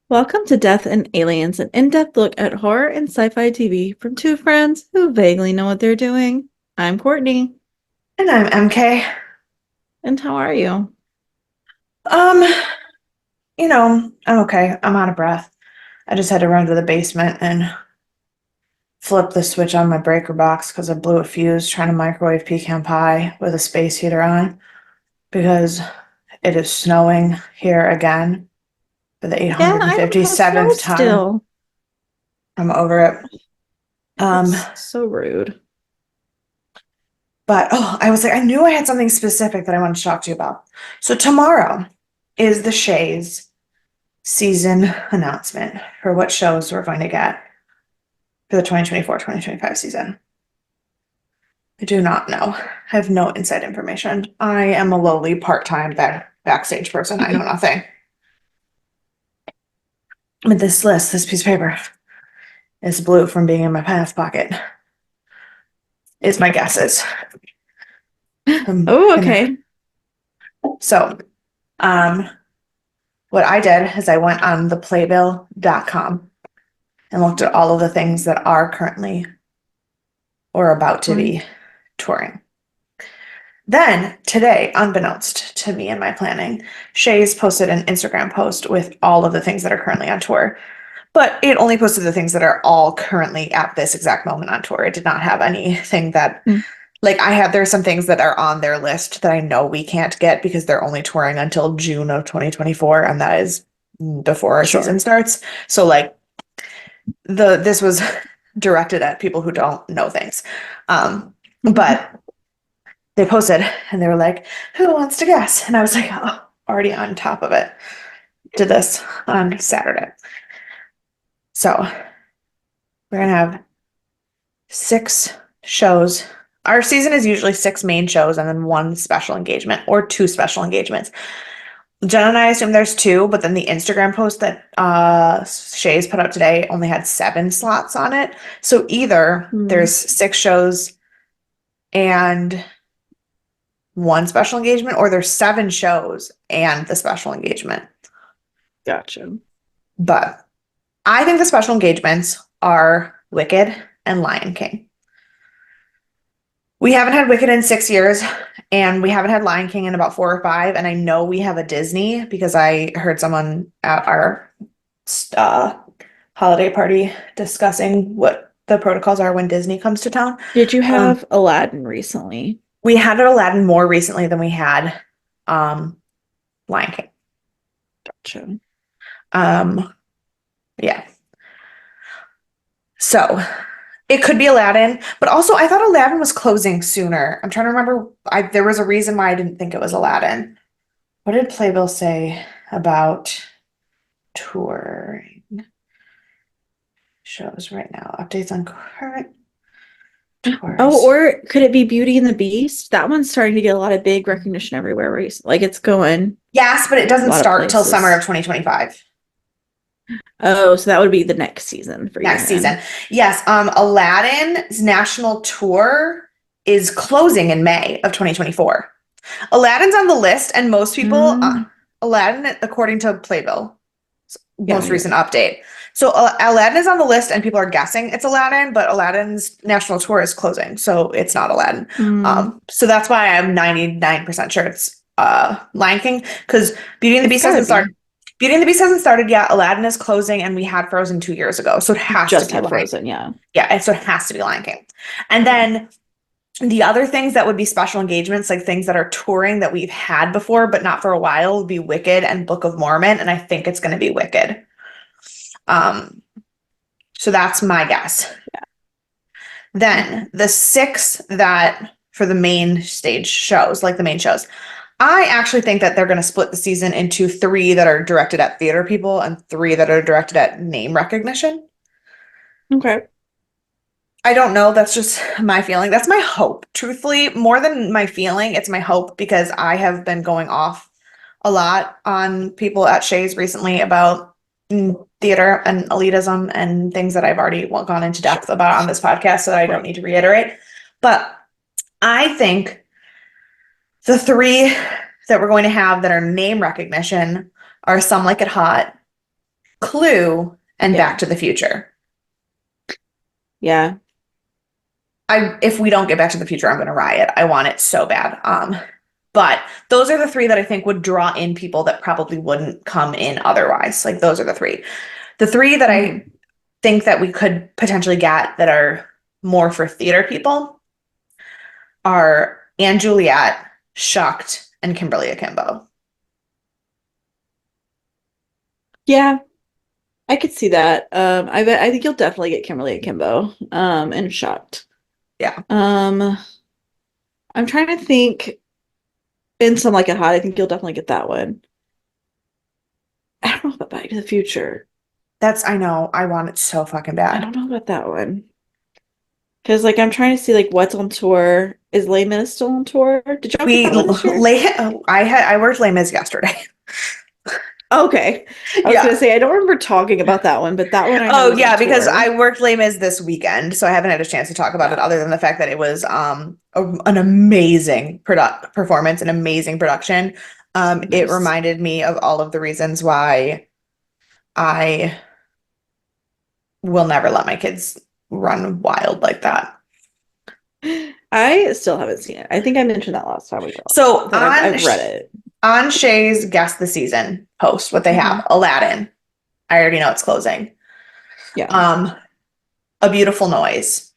Welcome to Death and Aliens, an in-depth look at horror and sci-fi TV from two friends who vaguely know what they're doing. I'm Courtney, And I'm MK. and how are you? Um, I'm okay. I'm out of breath. I just had to run to the basement and flip the switch on my breaker box because I blew a fuse trying to microwave pecan pie with a space heater on because it is snowing here again for the Yeah, I don't have snow 857th time. still. I'm over it. Um, That's so rude. but I was like, I knew I had something specific that I wanted to talk to you about. So tomorrow is the Shays season announcement for what shows we're going to get for the 2024-2025 season. I do not know. I have no inside information. I am a lowly part-time backstage person. I know nothing. But this list, this piece of paper, is blue from being in my pants pocket. Is my guesses. Oh, okay. So, um, what I did is I went on the playbill.com and looked at all of the things that are currently or about to Fine. be touring. Then today, unbeknownst to me and my planning, Shay's posted an Instagram post with all of the things that are currently on tour. But it only posted the things that are all currently at this exact moment on tour. It did not have anything that, Mm, like, there's some things that are on their list that I know we can't get because they're only touring until June of 2024, and that is before our season sure. starts. So, like, this was directed at people who don't know things. But they posted and they were like, who wants to guess? And I was like, oh, already on top of it. Did this on Saturday. So we're gonna have 6 shows. Our season is usually 6 main shows and then 1 special engagement or 2 special engagements. Jen and I assume there's 2, but then the Instagram post that Shay's put up today only had 7 slots on it. So either Mm, there's 6 shows and 1 special engagement, or there's 7 shows and the special engagement. gotcha. But I think the special engagements are Wicked and Lion King. We haven't had Wicked in 6 years, and we haven't had Lion King in about 4 or 5. And I know we have a Disney because I heard someone at our uh, holiday party discussing what the protocols are when Disney comes to town. Did you Um, have Aladdin recently? we had Aladdin more recently than we had um, Lion King. Gotcha. Um, yeah. So it could be Aladdin, but also I thought Aladdin was closing sooner. I'm trying to remember. There was a reason why I didn't think it was Aladdin. What did Playbill say about touring shows right now? Updates on current Oh, tours. or could it be Beauty and the Beast? That one's starting to get a lot of big recognition everywhere recently. Like it's going Yes, but it a doesn't lot of start till summer of places. 2025. Oh, so that would be the next season for you Next season. then. Yes, Aladdin's national tour is closing in May of 2024. Aladdin's on the list, and most people, Mm, Aladdin, according to Playbill, yeah, most yeah. recent update. So Aladdin is on the list, and people are guessing it's Aladdin, but Aladdin's national tour is closing, so it's not Aladdin. Mm, So that's why I'm 99% sure it's Lion King, because Beauty and the it's Beast gotta hasn't started. be. Beauty and the Beast hasn't started yet. Aladdin is closing, and we had Frozen 2 years ago, so it has to Just be had Lion. Frozen, yeah. Yeah, and so it has to be Lion King. And Okay. then the other things that would be special engagements, like things that are touring that we've had before, but not for a while, would be Wicked and Book of Mormon. And I think it's going to be Wicked. Um, so that's my guess. Okay. Then the 6 that for the main stage shows, like the main shows, I actually think that they're going to split the season into 3 that are directed at theater people and 3 that are directed at name recognition. Okay. I don't know. That's just my feeling. That's my hope. Truthfully, more than my feeling, it's my hope because I have been going off a lot on people at Shays recently about theater and elitism and things that I've already gone into Sure. depth about on this podcast, so I don't Right. need to reiterate. But I think the 3 that we're going to have that are name recognition are Some Like It Hot, Clue, and Yeah. Back to the Future. Yeah. If we don't get Back to the Future, I'm going to riot. I want it so bad. But those are the three that I think would draw in people that probably wouldn't come in otherwise. Like those are the three. The three that I think that we could potentially get that are more for theater people are Anne Juliet, Shucked, and Kimberly Akimbo. Yeah. I could see that. I think you'll definitely get Kimberly Akimbo, and Shocked. Yeah. I'm trying to think in Some Like It Hot, I think you'll definitely get that one. I don't know about Back to the Future. I know. I want it so fucking I bad. don't know about that one. Because like I'm trying to see like what's on tour. Is Les Mis still on tour? Did y'all get We that one this year? lay I worked Les Mis yesterday. Okay. I was gonna Yeah. say I don't remember talking about that one, but that one I know Oh is on yeah, because I tour. worked Les Mis this weekend, so I haven't had a chance to talk about it Yeah, other than the fact that it was an amazing product performance, an amazing production. It nice. reminded me of all of the reasons why I will never let my kids run wild like that. I still haven't seen it. I think I mentioned that last time we talked. So That I've read it. on Shay's Guess the Season post, what they have, Hmm. Aladdin. I already know it's closing. Yeah. Um, A Beautiful Noise,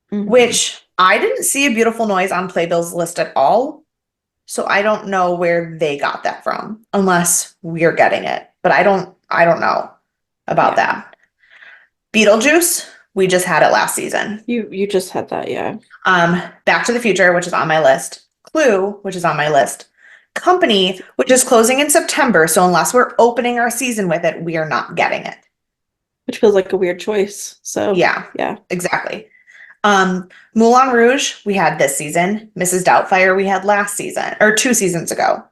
Hmm. which I didn't see A Beautiful Noise on Playbill's list at all. So I don't know where they got that from, unless we're getting it. But I don't know about Yeah. that. Beetlejuice, we just had it last season. You just had that, yeah. Back to the Future, which is on my list. Clue, which is on my list. Company, which is closing in September. So unless we're opening our season with it, we are not getting it. Which feels like a weird choice. So Yeah, yeah. exactly. Moulin Rouge, we had this season. Mrs. Doubtfire, we had last season or 2 seasons ago.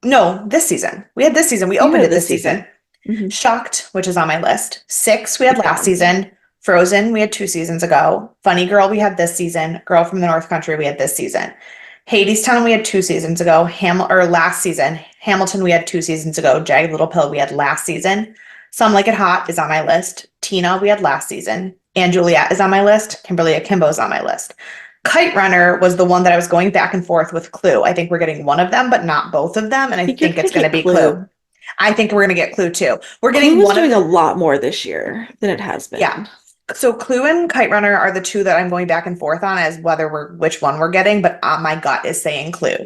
No, this season. We had this season. We You opened had it this this season. season. Hmm. Shocked, which is on my list. Six, we had Good last one. season. Frozen, we had 2 seasons ago. Funny Girl, we had this season. Girl from the North Country, we had this season. Hadestown, we had 2 seasons ago. Last season. Hamilton, we had 2 seasons ago. Jagged Little Pill, we had last season. Some Like It Hot is on my list. Tina, we had last season. And Juliet is on my list. Kimberly Akimbo is on my list. Kite Runner was the one that I was going back and forth with Clue. I think we're getting one of them, but not both of them. And I I think you're think gonna it's going to get be Clue. Clue. I think we're going to get Clue too. We're Clue getting is one of doing a lot more this year than it has yeah. been. So Clue and Kite Runner are the two that I'm going back and forth on as which one we're getting, but my gut is saying Clue.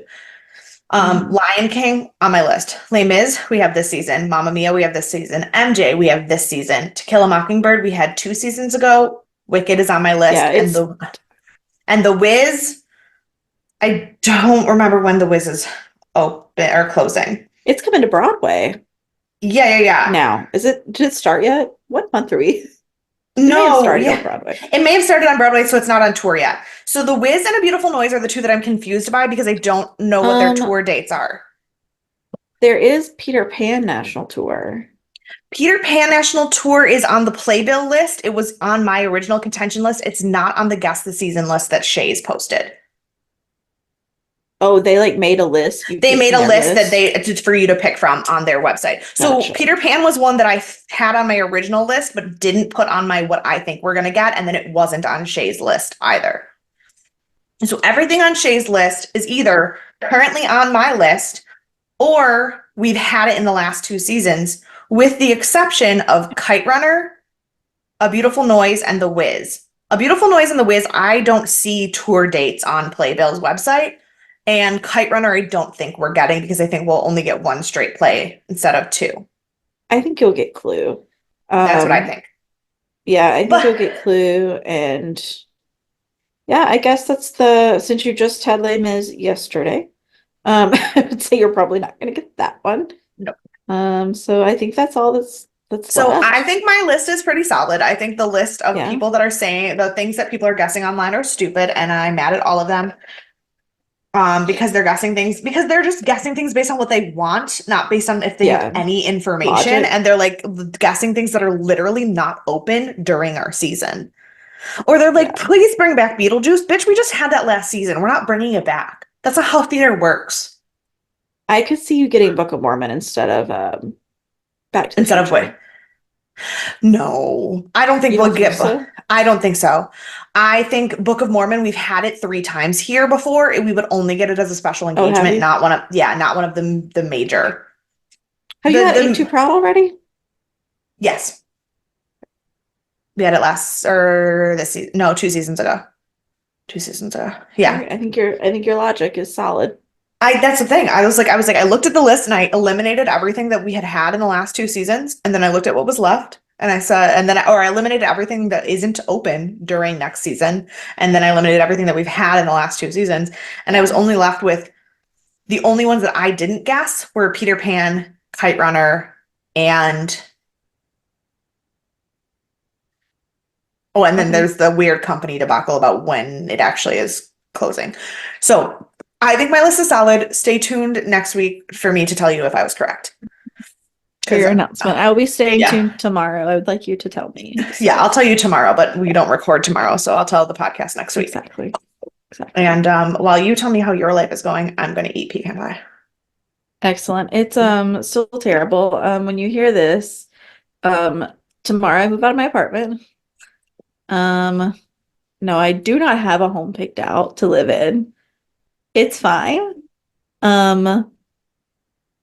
Mhm. Lion King on my list. Les Mis, we have this season. Mamma Mia, we have this season. MJ, we have this season. To Kill a Mockingbird, we had 2 seasons ago. Wicked is on my list, Yeah, it's and the Wiz. I don't remember when the Wiz is open or closing. it's coming to Broadway Yeah. now. Did it start yet? What month are we? It may have No, started on yeah. Broadway. It may have started on Broadway, so it's not on tour yet. So The Wiz and A Beautiful Noise are the two that I'm confused by because I don't know what their Um, tour dates are. there is Peter Pan National Tour. Peter Pan National Tour is on the playbill list. It was on my original contention list. It's not on the Guest the Season list that Shay's posted. Oh, they like made a list. You They picked made from a their list that list. for you to pick from on their website. So Gotcha. Peter Pan was one that I had on my original list, but didn't put on my what I think we're gonna get, and then it wasn't on Shay's list either. So everything on Shay's list is either currently on my list or we've had it in the last 2 seasons, with the exception of Kite Runner, A Beautiful Noise, and The Wiz. A Beautiful Noise and The Wiz, I don't see tour dates on Playbill's website. And Kite Runner, I don't think we're getting because I think we'll only get one straight play instead of two. I think you'll get Clue. That's what I think. Yeah, I think But you'll get Clue, and yeah, I guess since you just had Les Mis yesterday, I would say you're probably not gonna get that one. no. So I think that's all that's So I left. think my list is pretty solid. I think the list of Yeah. people that are saying the things that people are guessing online are stupid, and I'm mad at all of them. Because they're just guessing things based on what they want, not based on if they have Yeah. any information. Logic. And they're like guessing things that are literally not open during our season. Or they're like, Yeah. please bring back Beetlejuice. Bitch, we just had that last season. We're not bringing it back. That's not how theater works. I could see you getting Book of Mormon instead of Back to the instead of wait. Future. No, I don't think You we'll don't think get. so? I don't think so. I think Book of Mormon. We've had it 3 times here before. We would only get it as a special Oh, have engagement, you? not one of. Yeah, not one of the major. Have you had Ain't Too The Proud already? yes, we had it last or this season. No, 2 seasons ago. 2 seasons ago. All Yeah. right, I think your logic is solid. That's the thing. I looked at the list and I eliminated everything that we had in the last 2 seasons, and then I looked at what was left, and I saw, and then I eliminated everything that isn't open during next season, and then I eliminated everything that we've had in the last 2 seasons, and I was Yeah. only left with the only ones that I didn't guess were Peter Pan, Kite Runner, and oh, and then Okay. there's the weird company debacle about when it actually is closing. So I think my list is solid. Stay tuned next week for me to tell you if I was correct. For Because your announcement. I will be staying yeah, tuned tomorrow. I would like you to tell me. yeah, So I'll tell you tomorrow, but we don't record tomorrow, so I'll tell the podcast next week. exactly. Exactly. And while you tell me how your life is going, I'm going to eat pecan pie. Excellent. It's still terrible. When you hear this, um tomorrow I move out of my apartment. Um no, I do not have a home picked out to live in. It's fine. Um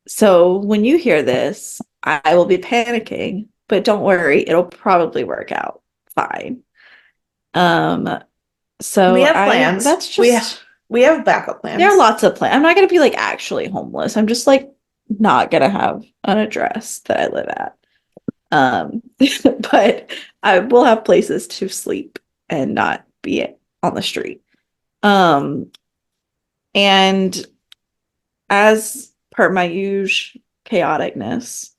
so when you hear this, I will be panicking, but don't worry, it'll probably work out fine. Um We so have I plans. that's We just we have backup there are plans. lots of plans. I'm not gonna be like actually homeless. I'm just like not gonna have an address that I live at. Um, but I will have places to sleep and not be on the street. Um, and as per my usual chaoticness,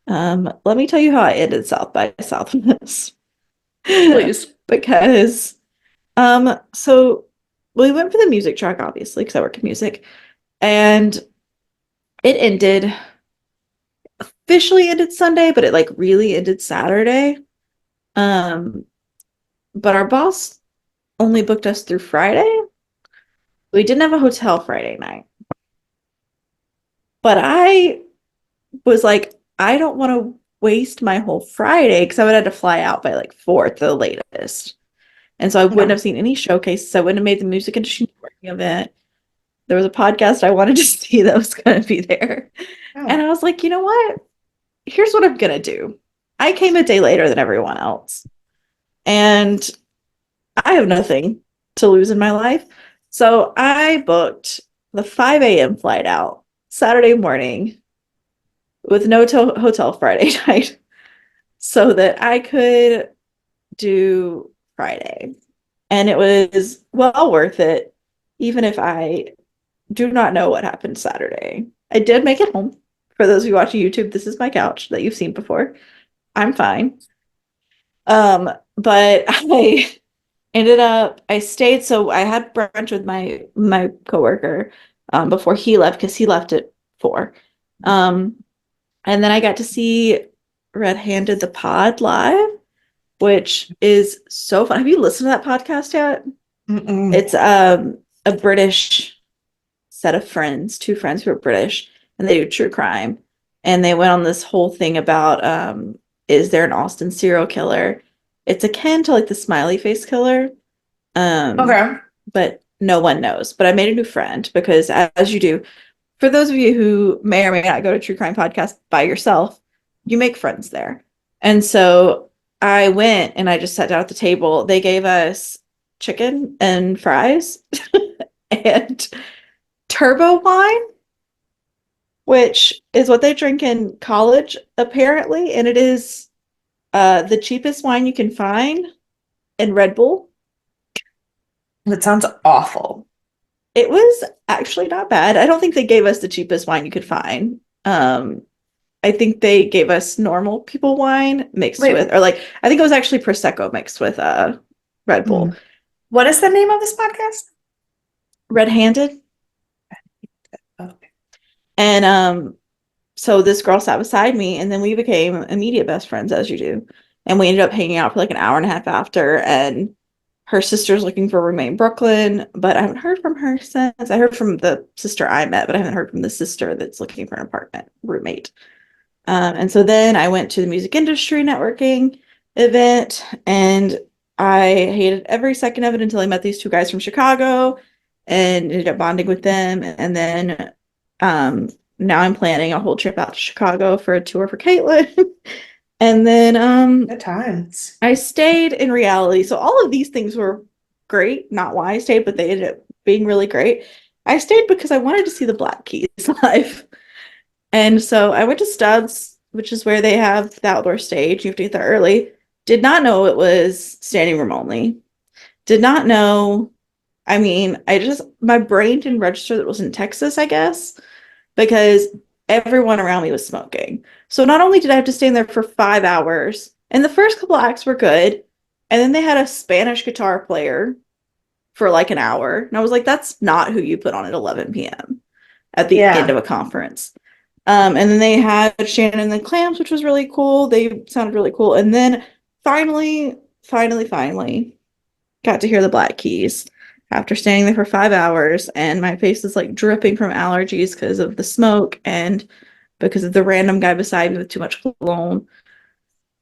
let me tell you how I ended South by Southwest. Please. Because so we went for the music track, obviously, because I work in music, and it ended officially ended Sunday, but it like really ended Saturday. Um, but our boss only booked us through Friday. We didn't have a hotel Friday night. But I was like, I don't want to waste my whole Friday because I would have to fly out by like 4 at the latest. And so I wouldn't Okay. have seen any showcases. I wouldn't have made the music industry networking event. There was a podcast I wanted to see that was going to be there. And Oh. I was like, you know what? Here's what I'm going to do. I came a day later than everyone else. And I have nothing to lose in my life. So I booked the 5 a.m. flight out Saturday morning with no hotel Friday night so that I could do Friday. And it was well worth it, even if I do not know what happened Saturday. I did make it home. For those of you watching YouTube, this is my couch that you've seen before. I'm fine. But I stayed, so I had brunch with my coworker before he left because he left at 4. Um, and then I got to see Red Handed the Pod live, which is so fun. Have you listened to that podcast yet? Mm-mm. It's a British set of friends, two friends who are British, and they do true crime. And they went on this whole thing about is there an Austin serial killer? It's akin to like the smiley face killer. Um, Okay. but no one knows. But I made a new friend because as you do, for those of you who may or may not go to true crime podcast by yourself, you make friends there. And so I went and I just sat down at the table. They gave us chicken and fries and turbo wine, which is what they drink in college, apparently. And it is the cheapest wine you can find in Red Bull. That sounds awful. It was actually not bad. I don't think they gave us the cheapest wine you could find. I think they gave us normal people wine mixed Wait, with, or like, I think it was actually Prosecco mixed with Red hmm. Bull. What is the name of this podcast? Red handed. Okay. And so this girl sat beside me, and then we became immediate best friends, as you do. And we ended up hanging out for like an hour and a half after. And her sister's looking for a roommate in Brooklyn, but I haven't heard from her since. I heard from the sister I met, but I haven't heard from the sister that's looking for an apartment roommate. And so then I went to the music industry networking event, and I hated every second of it until I met these two guys from Chicago and ended up bonding with them. And then um, now I'm planning a whole trip out to Chicago for a tour for Caitlin. And then Good times. I stayed in reality. So all of these things were great, not why I stayed, but they ended up being really great. I stayed because I wanted to see the Black Keys live. And so I went to Stubbs, which is where they have the outdoor stage. You have to get there early. Did not know it was standing room only. Did not know. I mean, my brain didn't register that it was in Texas, I guess, because everyone around me was smoking. So not only did I have to stand there for 5 hours, and the first couple acts were good, and then they had a Spanish guitar player for like an hour. And I was like, that's not who you put on at 11 p.m. at the end Yeah. of a conference. And then they had Shannon and the Clams, which was really cool. They sounded really cool. And then finally got to hear the Black Keys after standing there for 5 hours. And my face is like dripping from allergies because of the smoke and because of the random guy beside me with too much cologne.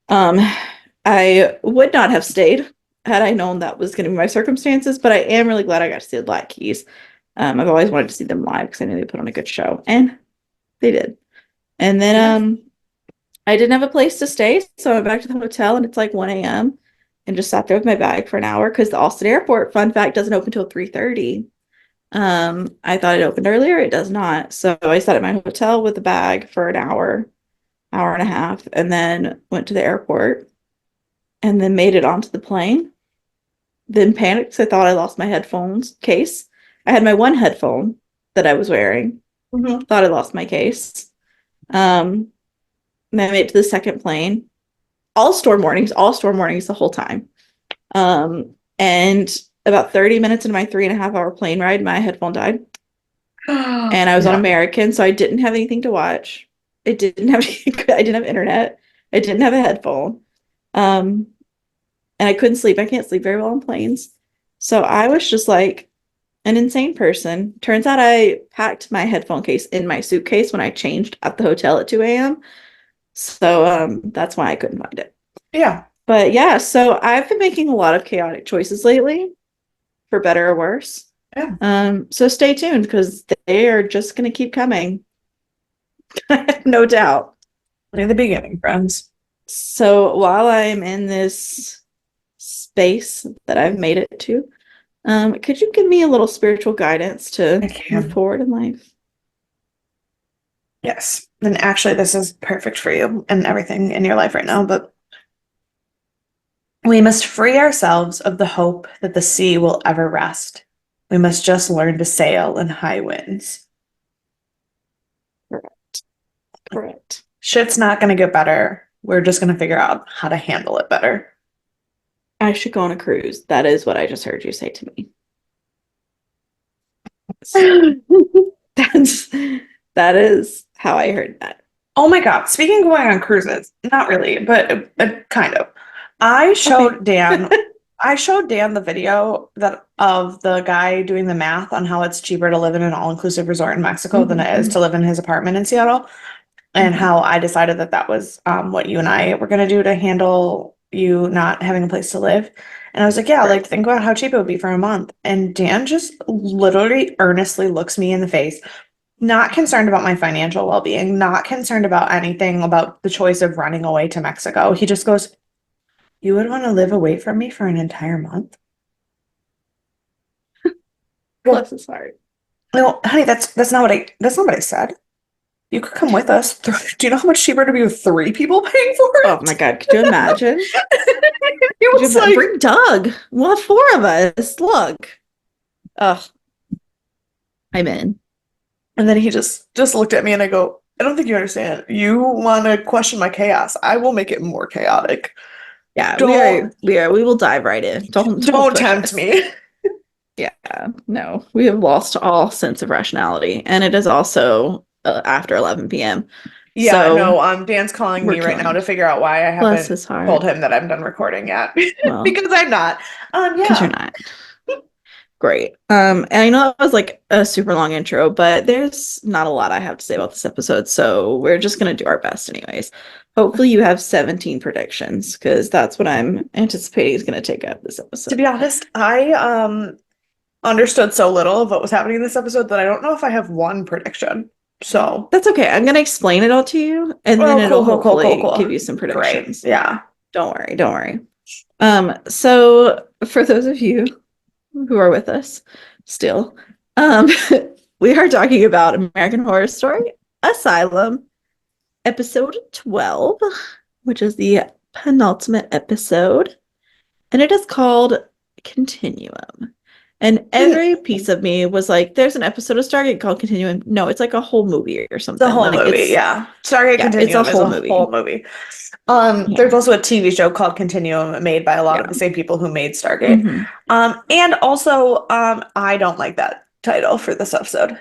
Um, I would not have stayed had I known that was going to be my circumstances, but I am really glad I got to see the Black Keys. I've always wanted to see them live because I knew they put on a good show, and they did. And then Yeah. I didn't have a place to stay, so I went back to the hotel, and it's like 1 a.m. and just sat there with my bag for an hour because the Austin airport, fun fact, doesn't open until 3:30. I thought it opened earlier. It does not. So I sat at my hotel with the bag for an hour and a half, and then went to the airport and then made it onto the plane. Then panicked 'cause I thought I lost my headphones case. I had my one headphone that I was wearing. Mhm. Thought I lost my case. And I made it to the second plane. All storm warnings the whole time. And about 30 minutes into my 3.5 hour plane ride, my headphone died. And I was on Yeah. American, so I didn't have anything to watch. I didn't have I didn't have internet. I didn't have a headphone. Um, and I couldn't sleep. I can't sleep very well on planes. So I was just like an insane person. Turns out I packed my headphone case in my suitcase when I changed at the hotel at 2 a.m. So that's why I couldn't find it. Yeah. But yeah, so I've been making a lot of chaotic choices lately, for better or worse. Yeah. So stay tuned because they are just going to keep coming. No doubt. In the beginning, friends. So while I'm in this space that I've made it to, could you give me a little spiritual guidance I to move can. forward in life? Yes. And actually, this is perfect for you and everything in your life right now. But we must free ourselves of the hope that the sea will ever rest. We must just learn to sail in high winds. Correct. Correct. Shit's not going to get better. We're just going to figure out how to handle it better. I should go on a cruise. That is what I just heard you say to me. That's that is how I heard that. Oh my God. Speaking of going on cruises, not really, but kind of. I showed Okay. Dan, I showed Dan the video that of the guy doing the math on how it's cheaper to live in an all-inclusive resort in Mexico than it is to live in his apartment in Seattle, and Mhm. how I decided that that was what you and I were going to do to handle you not having a place to live. And I was like, yeah, like think about how cheap it would be for a month. And Dan just literally earnestly looks me in the face, not concerned about my financial well-being, not concerned about anything about the choice of running away to Mexico. He just goes, "You would want to live away from me for an entire month?" Well, Bless his heart. no, honey, that's not what I said. You could come with us. Do you know how much cheaper to be with three people paying for Oh my it? God, could you imagine? He Could you was like, bring Doug? We'll have four of us. Look. Ugh, I'm in. and then he just looked at me and I go, I don't think you understand. You want to question my chaos. I will make it more chaotic. Yeah, Don't we will dive right in. Don't don't push tempt us. me. Yeah, no, we have lost all sense of rationality, and it is also after 11 p.m. Yeah, So no, Dan's calling we're me right killing now him. to figure out why I Bless haven't his heart. told him that I'm done recording yet. Well, Because I'm not. because you're Yeah. not. Great. And I know that was like a super long intro, but there's not a lot I have to say about this episode, so we're just gonna do our best anyways. Hopefully you have 17 predictions, because that's what I'm anticipating is gonna take up this To episode. be honest, I understood so little of what was happening in this episode that I don't know if I have one prediction. So, That's okay. I'm gonna explain it all to you, and then oh, it'll cool, cool, cool, cool, hopefully cool. give you some Great. predictions. Yeah. Don't worry, don't worry. So for those of you who are with us still, um, we are talking about American Horror Story Asylum, episode 12, which is the penultimate episode, and it is called Continuum. And every piece of me was like, there's an episode of Stargate called Continuum. No, it's like a whole movie or The something. whole Like movie, it's yeah. Stargate yeah, it's a Continuum is whole a whole movie. movie. Yeah. There's also a TV show called Continuum made by a lot Yeah. of the same people who made Stargate. Hmm. And also, I don't like that title for this episode.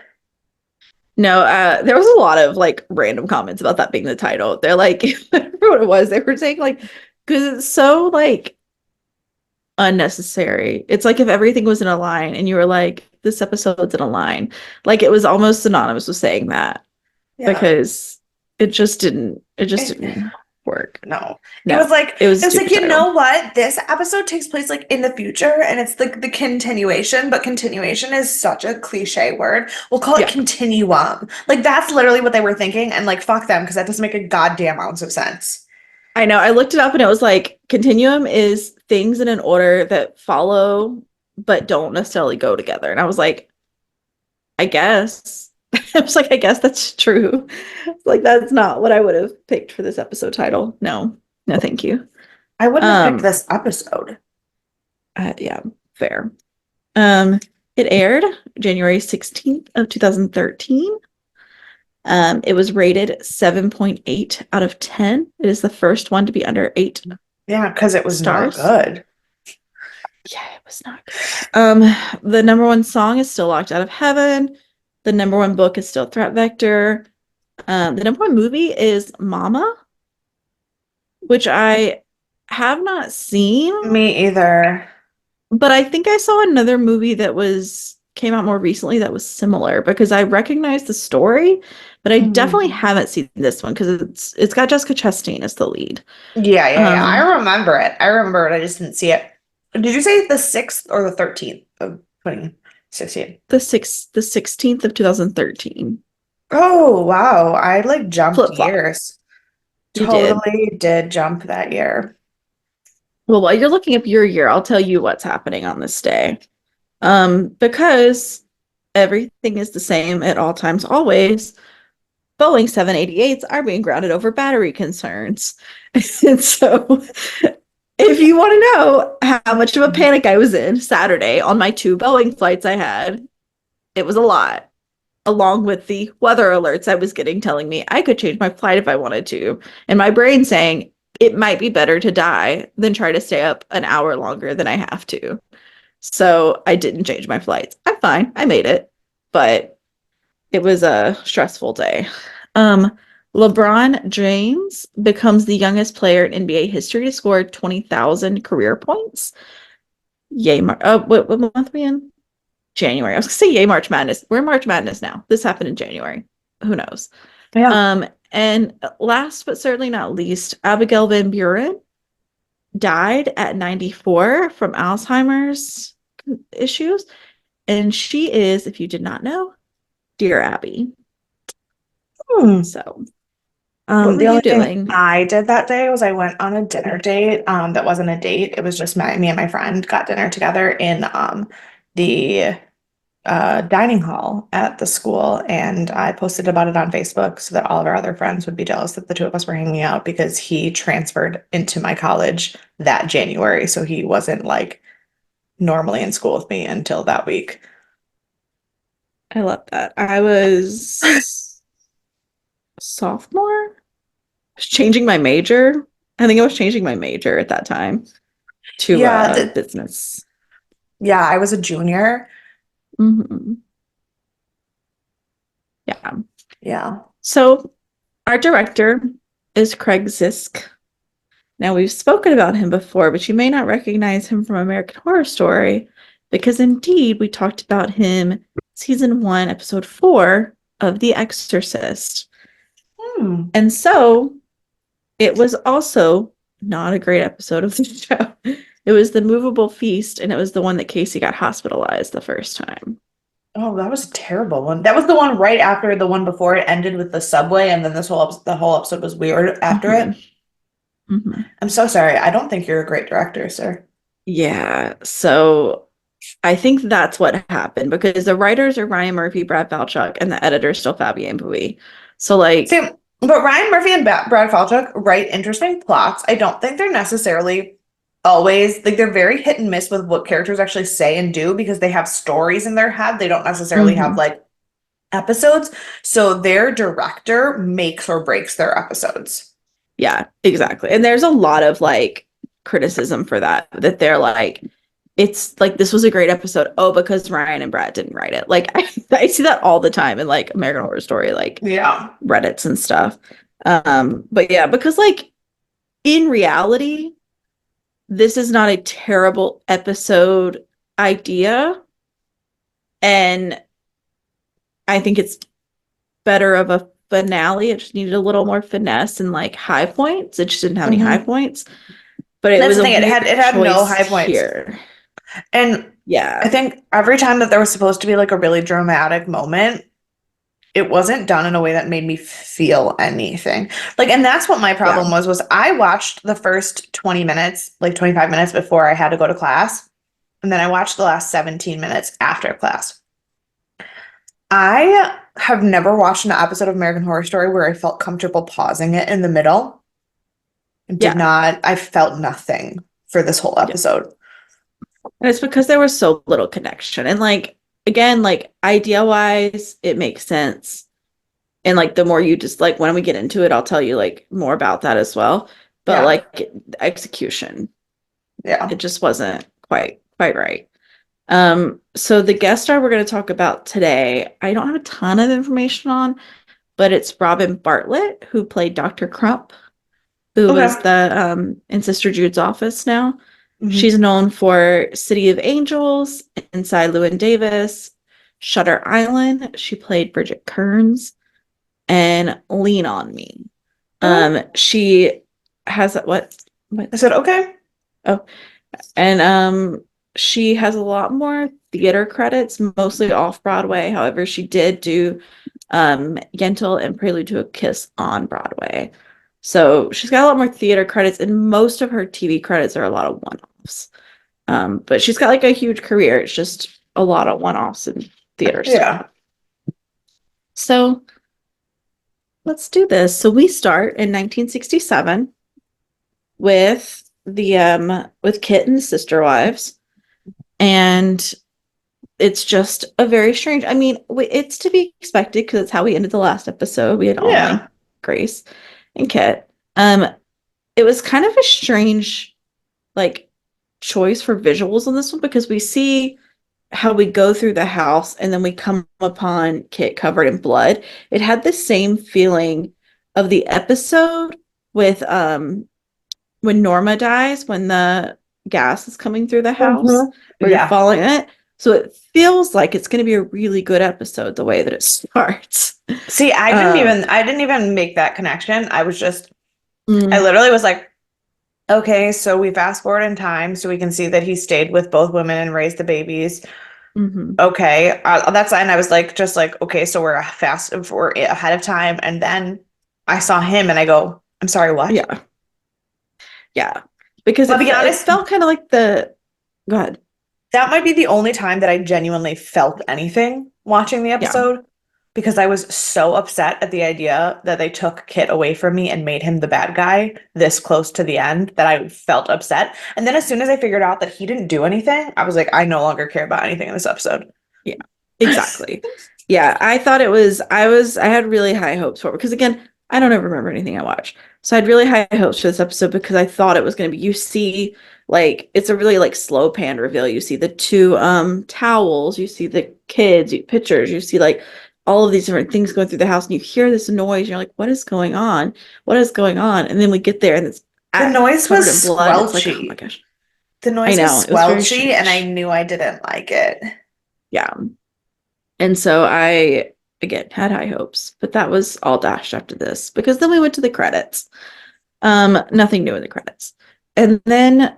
No, there was a lot of like random comments about that being the title. They're like, I don't remember what it was. They were saying like, because it's so like unnecessary. It's like if everything was in a line and you were like, this episode's in a line. Like it was almost synonymous with saying that Yeah. because it just It, didn't work. no. It No, was like it was a stupid you title. know what? This episode takes place like in the future and it's like the continuation, but continuation is such a cliche word. We'll call it Yeah, continuum. Like that's literally what they were thinking and like fuck them because that doesn't make a goddamn ounce of sense. I know. I looked it up and it was like continuum is things in an order that follow but don't necessarily go together. And I was like, I guess. I was like, I guess that's true. Like that's not what I would have picked for this episode title. No. No, thank you. I wouldn't have picked Um, this episode. yeah, fair. Um, it aired January 16th of 2013. It was rated 7.8 out of 10. It is the first one to be under 8 Yeah, because it was not stars. good. Yeah, it was not good. The number one song is still Locked Out of Heaven. The number one book is still Threat Vector. The number one movie is Mama, which I have not seen, Me either. but I think I saw another movie that came out more recently that was similar because I recognize the story, but I definitely Mhm. haven't seen this one because it's got Jessica Chastain as the lead. Yeah, yeah, yeah. I Um, remember it. I remember it. I just didn't see it. Did you say the 6th or the 13th of 2016? the 16th of 2013. Oh, wow. I like jumped Flip flop. years. You did. Totally did jump that year. Well, while you're looking up your year, I'll tell you what's happening on this day. Because everything is the same at all times, always. Boeing 788s are being grounded over battery concerns. And so, if you want to know how much of a panic I was in Saturday on my 2 Boeing flights I had, it was a lot, along with the weather alerts I was getting telling me I could change my flight if I wanted to, and my brain saying it might be better to die than try to stay up an hour longer than I have to. So I didn't change my flights. I'm fine. I made it, but it was a stressful day. Um, LeBron James becomes the youngest player in NBA history to score 20,000 career points. Yay, what month are we in? January. I was gonna say yay, March Madness. We're in March Madness now. This happened in January. Who knows? Yeah. And last but certainly not least, Abigail Van Buren died at 94 from Alzheimer's issues. And she is, if you did not know, Dear Abby. Hmm. So, what were The you only thing doing? I did that day was I went on a dinner date. That wasn't a date. It was just me and my friend got dinner together in the dining hall at the school, and I posted about it on Facebook so that all of our other friends would be jealous that the two of us were hanging out because he transferred into my college that January, so he wasn't like normally in school with me until that week. I love that. I was sophomore. I was changing my major. I think I was changing my major at that time to Yeah, business. yeah, I was a junior. Hmm. Yeah. Yeah. So our director is Craig Zisk. Now we've spoken about him before, but you may not recognize him from American Horror Story because indeed we talked about him season 1, episode 4 of The Exorcist. Hmm. And so it was also not a great episode of the show. It was the movable feast, and it was the one that Casey got hospitalized the first time. Oh, that was a terrible one. That was the one right after the one before it ended with the subway, and then the whole episode was weird after Mm-hmm. it. Mm-hmm. I'm so sorry. I don't think you're a great director, sir. Yeah, so I think that's what happened because the writers are Ryan Murphy, Brad Falchuk, and the editor is still Fabienne Bowie. So See, like, but Ryan Murphy and Brad Falchuk write interesting plots. I don't think they're necessarily always like they're very hit and miss with what characters actually say and do because they have stories in their head. They don't necessarily have mhm. like episodes. So their director makes or breaks their episodes. Yeah, exactly. And there's a lot of like criticism for that they're like, it's like this was a great episode. Oh, because Ryan and Brad didn't write it. Like I see that all the time in like American Horror Story, like Yeah. Reddits and stuff. But yeah, because like in reality, this is not a terrible episode idea. And I think it's better of a finale. It just needed a little more finesse and like high points. It just didn't have any high Hmm. points. But it That's was the a thing. weird It had no choice high points. here. And I Yeah. think every time that there was supposed to be like a really dramatic moment, it wasn't done in a way that made me feel anything. Like, and that's what my problem Yeah. was I watched the first 20 minutes, like 25 minutes before I had to go to class. And then I watched the last 17 minutes after class. I have never watched an episode of American Horror Story where I felt comfortable pausing it in the middle. Yeah. I felt nothing for this whole Yeah. episode. And it's because there was so little connection. And like again, like idea wise, it makes sense. And like the more you just like when we get into it, I'll tell you like more about that as well. But Yeah. like execution, Yeah. it just wasn't quite right. So the guest star we're going to talk about today, I don't have a ton of information on, but it's Robin Bartlett, who played Dr. Crump, who was Okay. the in Sister Jude's office now. Hmm. She's known for City of Angels, Inside Llewyn Davis, Shutter Island. She played Bridget Kearns, and Lean on Me. Okay. She has what? I said, okay. Oh, and she has a lot more theater credits, mostly off Broadway. However, she did do Yentl and Prelude to a Kiss on Broadway. So she's got a lot more theater credits, and most of her TV credits are a lot of one-offs. But she's got like a huge career. It's just a lot of one-offs and theater stuff. Yeah. So let's do this. So we start in 1967 with the with Kit and the sister wives, and it's just a very strange. I mean, it's to be expected because it's how we ended the last episode. We had Alma and Yeah. Grace and Kit. It was kind of a strange like choice for visuals on this one because we see how we go through the house and then we come upon Kit covered in blood. It had the same feeling of the episode with when Norma dies, when the gas is coming through the house, Mhm. where you're Yeah. following it. So it feels like it's going to be a really good episode the way that it starts. See, Um, I didn't even make that connection. I mm, literally was like, okay, so we fast forward in time so we can see that he stayed with both women and raised the babies. mhm. Okay, that's and I was like, just like, okay, so we're ahead of time, and then I saw him and I go, I'm sorry, what? Yeah, yeah, because I'll be it honest, felt kind of like the. Go ahead. that might be the only time that I genuinely felt anything watching the Yeah, episode because I was so upset at the idea that they took Kit away from me and made him the bad guy this close to the end that I felt upset. And then as soon as I figured out that he didn't do anything, I was like, I no longer care about anything in this episode. yeah, exactly. Yeah, I thought it was. I had really high hopes for it because again, I don't ever remember anything I watch. So I had really high hopes for this episode because I thought it was going to be. You see, like it's a really like slow pan reveal. You see the two towels. You see the kids. Pictures. You see like all of these different things going through the house, and you hear this noise. And you're like, what is going on? What is going on? And then we get there, and it's The noise covered was in blood. It's like, oh my squelchy. gosh. The I noise was know, it was very squelchy and I strange. knew I didn't like it. Yeah. And so I, again, had high hopes, but that was all dashed after this because then we went to the credits. Nothing new in the credits. And then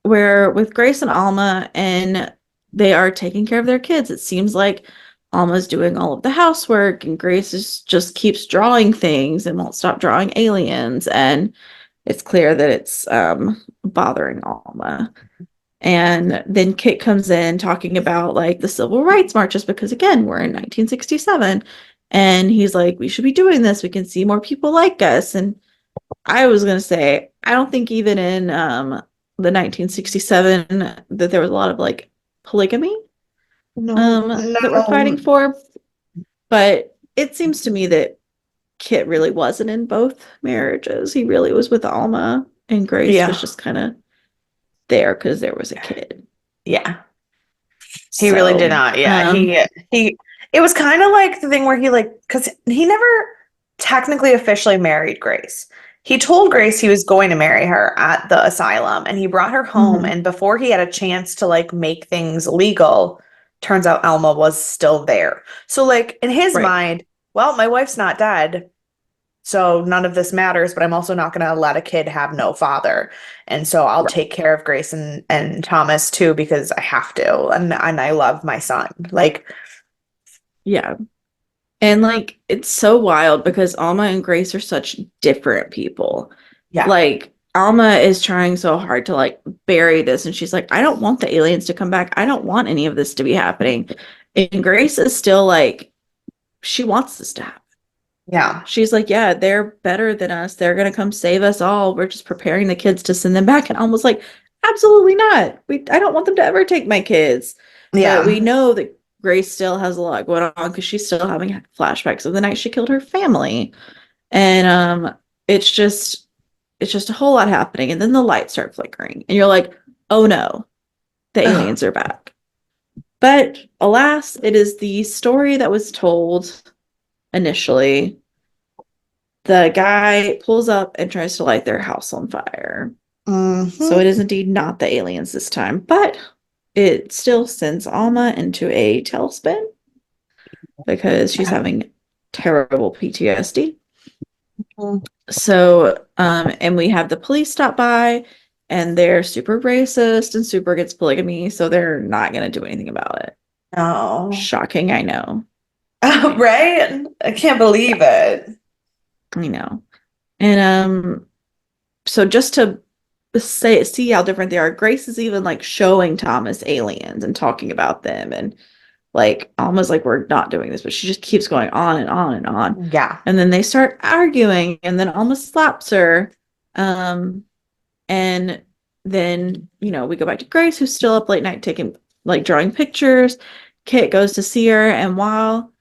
we're with Grace and Alma, and they are taking care of their kids. It seems like Alma's doing all of the housework, and Grace just keeps drawing things and won't stop drawing aliens. And it's clear that it's bothering Alma. And then Kit comes in talking about like the civil rights marches because again, we're in 1967. And he's like, we should be doing this. We can see more people like us. And I was gonna say, I don't think even in the 1967 that there was a lot of like polygamy No, that we're fighting no. for. But it seems to me that Kit really wasn't in both marriages. He really was with Alma, and Grace was Yeah. just kind of there because there was a kid. Yeah. He really did So, not. Yeah. He it was kind of like the thing where he like because he never technically officially married Grace. He told right. Grace he was going to marry her at the asylum and he brought her home Mhm. and before he had a chance to like make things legal, turns out Alma was still there. So like in his Right. mind, well, my wife's not dead. So none of this matters, but I'm also not going to let a kid have no father. And so I'll Right. take care of Grace and Thomas too because I have to. And I love my son. Like, Yeah. And like it's so wild because Alma and Grace are such different people. yeah. Like Alma is trying so hard to like bury this and she's like, I don't want the aliens to come back. I don't want any of this to be happening. And Grace is still like, she wants this to happen. Yeah. She's like, yeah, they're better than us. They're gonna come save us all. We're just preparing the kids to send them back. And Alma's like, absolutely not. I don't want them to ever take my kids. But we Yeah. know that Grace still has a lot going on because she's still having flashbacks of the night she killed her family. And it's just it's just a whole lot happening. And then the lights start flickering. And you're like, oh no, the Ugh. aliens are back. But alas, it is the story that was told initially. The guy pulls up and tries to light their house on fire. So it Hmm. is indeed not the aliens this time, but it still sends Alma into a tailspin because she's having terrible PTSD. So, and we have the police stop by and they're super racist and super against polygamy, so they're not going to do anything about it. No. Shocking, I know. Right? I can't believe Yeah, it. I know. And so just to see how different they are, Grace is even like showing Thomas aliens and talking about them and like almost like we're not doing this, but she just keeps going on and on and on. Yeah. And then they start arguing and then almost slaps her. Um, and then, we go back to Grace, who's still up late night taking like drawing pictures. Kit goes to see her, and while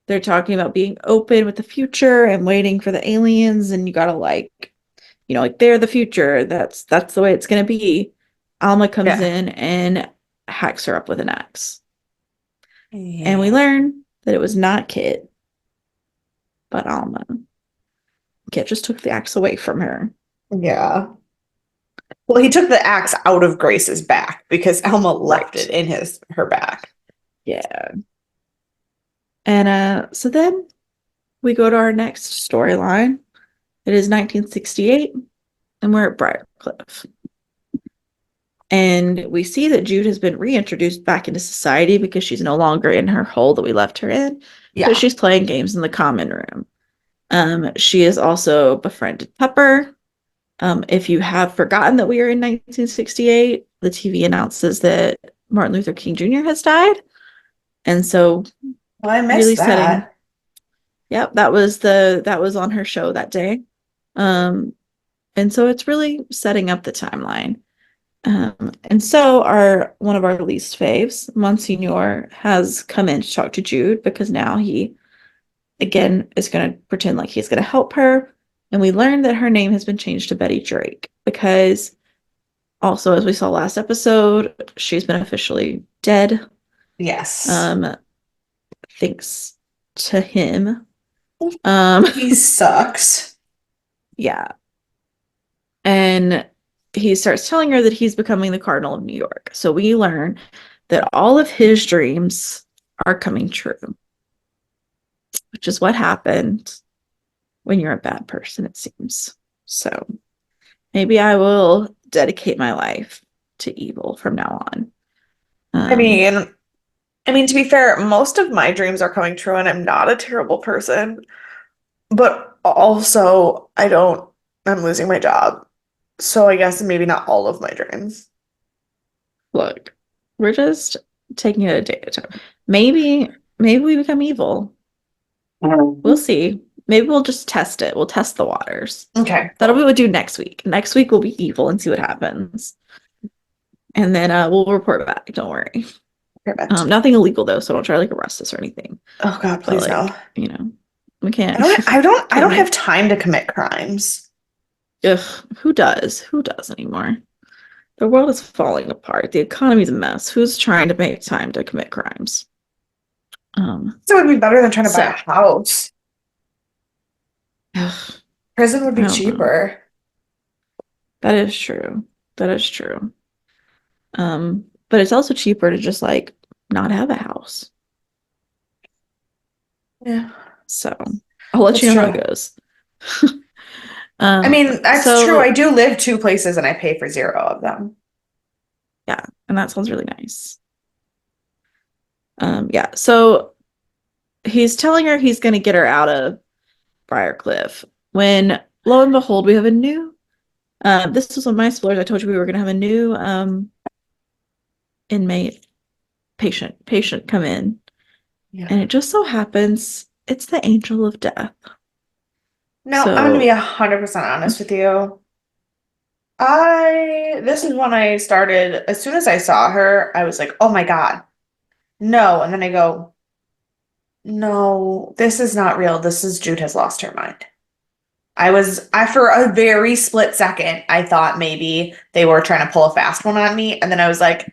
they're talking about being open with the future and waiting for the aliens, and you gotta like like they're the future. That's the way it's gonna be. Alma comes Yeah. in and hacks her up with an axe. And we Yeah. learn that it was not Kit, but Alma. Kit just took the axe away from her. Yeah. Well, he took the axe out of Grace's back because Alma left Right. it in her back. Yeah. And so then we go to our next storyline. It is 1968, and we're at Briarcliff. And we see that Jude has been reintroduced back into society because she's no longer in her hole that we left her in, but Yeah. she's playing games in the common room. She has also befriended Pepper. If you have forgotten that we are in 1968, the TV announces that Martin Luther King Jr. has died. And so Well, I really missed setting, that. yep, that was on her show that day. Um, and so it's really setting up the timeline. And so our one of our least faves, Monsignor, has come in to talk to Jude because now he again is going to pretend like he's going to help her. And we learned that her name has been changed to Betty Drake because also, as we saw last episode, she's been officially dead. Yes. Um, thanks to him. Um, He sucks. yeah. And he starts telling her that he's becoming the Cardinal of New York. So we learn that all of his dreams are coming true, which is what happened when you're a bad person, it seems. So maybe I will dedicate my life to evil from now on. I mean, to be fair, most of my dreams are coming true and I'm not a terrible person, but also I'm losing my job. So I guess maybe not all of my dreams. Look, we're just taking it a day at a time. Maybe we become evil. We'll see. Maybe we'll just test it. We'll test the waters. Okay. That'll be what we'll do next week. Next week we'll be evil and see what happens. And then we'll report back. Don't worry. Perfect. Nothing illegal though, so don't try to like arrest us or anything. Oh God, But please like, no. We can't. I don't have time to commit crimes. Ugh, who does? Who does anymore? The world is falling apart. The economy's a mess. Who's trying to make time to commit crimes? So it would be better than trying to buy So a house. ugh, Prison would I be don't know. cheaper. That is true. That is true. But it's also cheaper to just like not have a house. Yeah, So I'll let that's you know how true. it goes. I mean, that's true. I So do live two places and I pay for zero of them. yeah, and that sounds really nice. Yeah, so he's telling her he's gonna get her out of Briarcliff when lo and behold, we have a new this was one of my spoilers. I told you we were gonna have a new inmate patient come in. Yeah. And it just so happens it's the angel of death. No, I'm gonna be So 100% honest with you. This is when I started, as soon as I saw her, I was like, oh my God, no. And then I go, no, this is not real. This is Jude has lost her mind. After a very split second, I thought maybe they were trying to pull a fast one on me. And then I was like,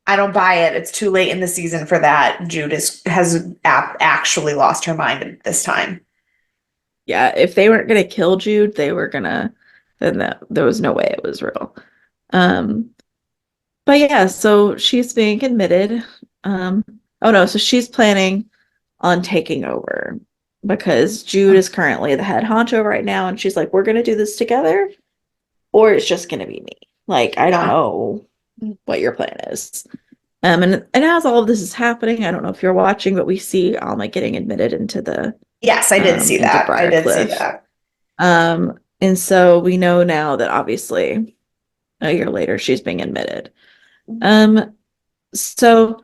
I don't buy it. It's too late in the season for that. Has actually lost her mind this time. yeah, if they weren't gonna kill Jude, they were gonna then there was no way it was real. Um, but yeah, so she's being admitted. Oh no, so she's planning on taking over because Jude is currently the head honcho right now, and she's like, we're gonna do this together, or it's just gonna be me. Like, I don't Yeah. know what your plan is. And as all of this is happening, I don't know if you're watching, but we see Alma getting admitted Yes, I did see into that. I did see Briarcliff. that. And so we know now that obviously a year later she's being admitted. So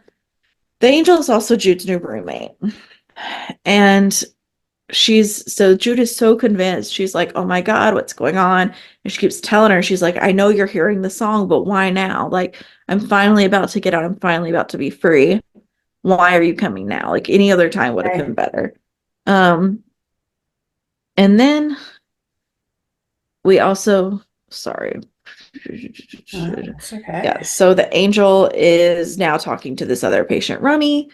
the angel is also Jude's new roommate. And so Jude is so convinced. She's like, oh my God, what's going on? And she keeps telling her, she's like, I know you're hearing the song, but why now? Like, I'm finally about to get out. I'm finally about to be free. Why are you coming now? Like any other time would have Okay. been better. Um, and then we also, sorry. It's okay. Yeah, so the angel is now talking to this other patient, Rummy,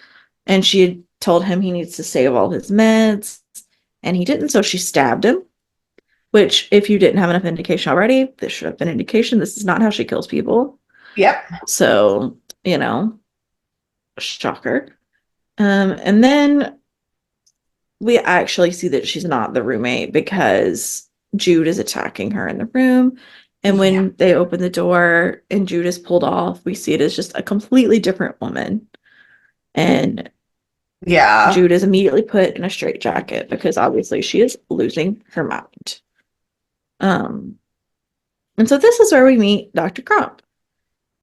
and she had told him he needs to save all his meds, and he didn't, so she stabbed him. Which, if you didn't have enough indication already, this should have been indication. This is not how she kills people. Yep. So, shocker. And then we actually see that she's not the roommate because Jude is attacking her in the room. And Yeah. when they open the door and Jude is pulled off, we see it as just a completely different woman. And Yeah. Jude is immediately put in a straitjacket because obviously she is losing her mind. And so this is where we meet Dr. Crump.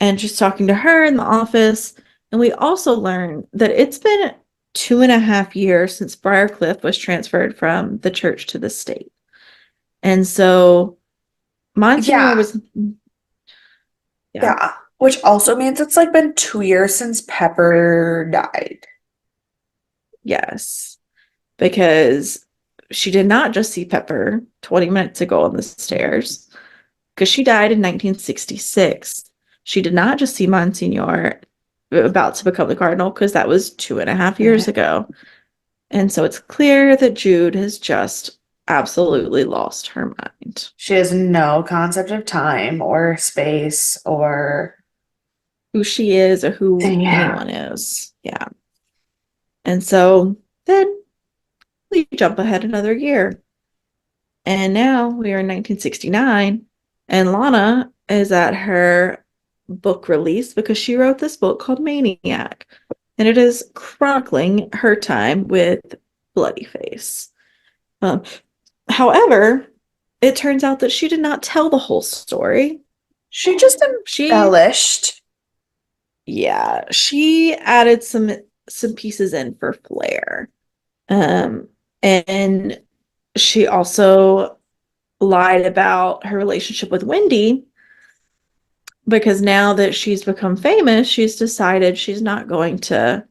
And she's talking to her in the office. And we also learn that it's been 2.5 years since Briarcliff was transferred from the church to the state. And so Monsignor Yeah. was, yeah, Yeah. Which also means it's like been 2 years since Pepper died. yes, because she did not just see Pepper 20 minutes ago on the stairs, because she died in 1966. She did not just see Monsignor about to become the cardinal, because that was 2.5 years ago. And so it's clear that Jude has just absolutely lost her mind. She has no concept of time or space or Who she is or who yeah. anyone is. Yeah. And so then we jump ahead another year. And now we are in 1969, and Lana is at her book release because she wrote this book called Maniac. And it is chronicling her time with Bloodyface. Um, However, it turns out that she did not tell the whole story. She just She, embellished. yeah, she added some pieces in for flair. Um, and she also lied about her relationship with Wendy because now that she's become famous, she's decided she's not going to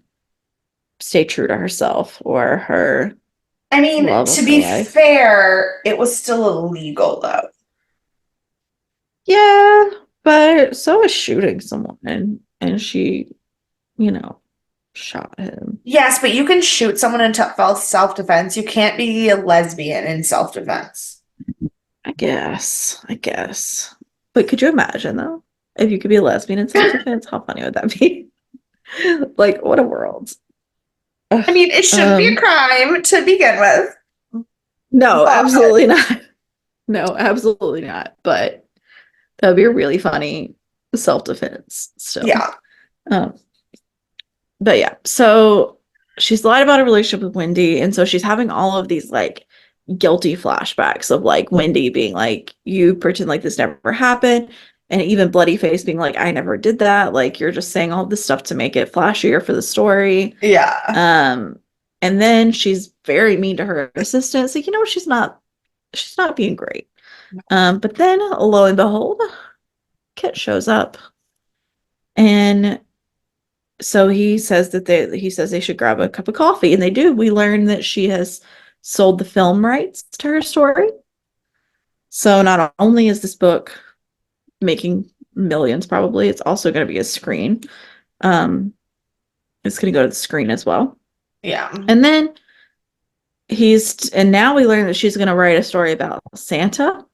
stay true to herself or her I mean, love to of her be life. fair, it was still illegal though. Yeah, but so is shooting someone, and she, you know, shot him. Yes, but you can shoot someone in self-defense. You can't be a lesbian in self-defense. I guess. But could you imagine though? If you could be a lesbian in self-defense, how funny would that be? Like, what a world. I Ugh. mean, it shouldn't be a crime to begin with, No, but absolutely not. No, absolutely not. But that would be a really funny self-defense still. yeah, Um, but yeah, so she's lied about her relationship with Wendy, and so she's having all of these like guilty flashbacks of like Wendy being like, "You pretend like this never happened," and even Bloody Face being like, "I never did that. Like you're just saying all this stuff to make it flashier for the story." yeah. Um, and then she's very mean to her assistant. So she's not being great. But then lo and behold, Kit shows up, and so he says they should grab a cup of coffee, and they do. We learn that she has sold the film rights to her story. So not only is this book making millions, probably, it's also going to be a screen. Um, it's going to go to the screen as well. Yeah. And then and now we learn that she's going to write a story about Santa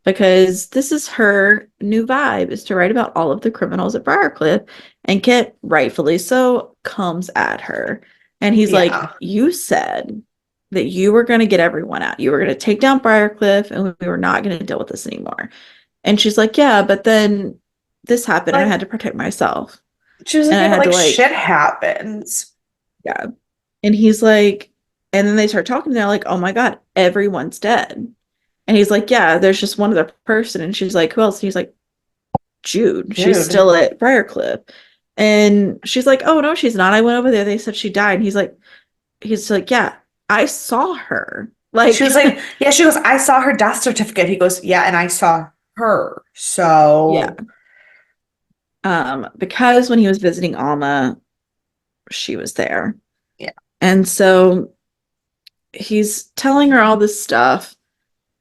because this is her new vibe is to write about all of the criminals at Briarcliff. And Kit, rightfully so, comes at her. And he's like, Yeah. you said that you were going to get everyone out. You were going to take down Briarcliff and we were not going to deal with this anymore. And she's like, yeah, but then this happened and I Like had to protect myself. she was like, And I yeah, but had to like like, shit happens. yeah. And he's like, and then they start talking. They're like, oh my God, everyone's dead. And he's like, yeah, there's just one other person. And she's like, who else? And he's like, Jude. She's Dude. still at Briarcliff. And she's like, oh no, she's not. I went over there. They said she died. And he's like, yeah, I saw her. She Like, was like, yeah, she goes, I saw her death certificate. He goes, yeah, and I saw her. yeah. So Because when he was visiting Alma, she was there. yeah. And so he's telling her all this stuff.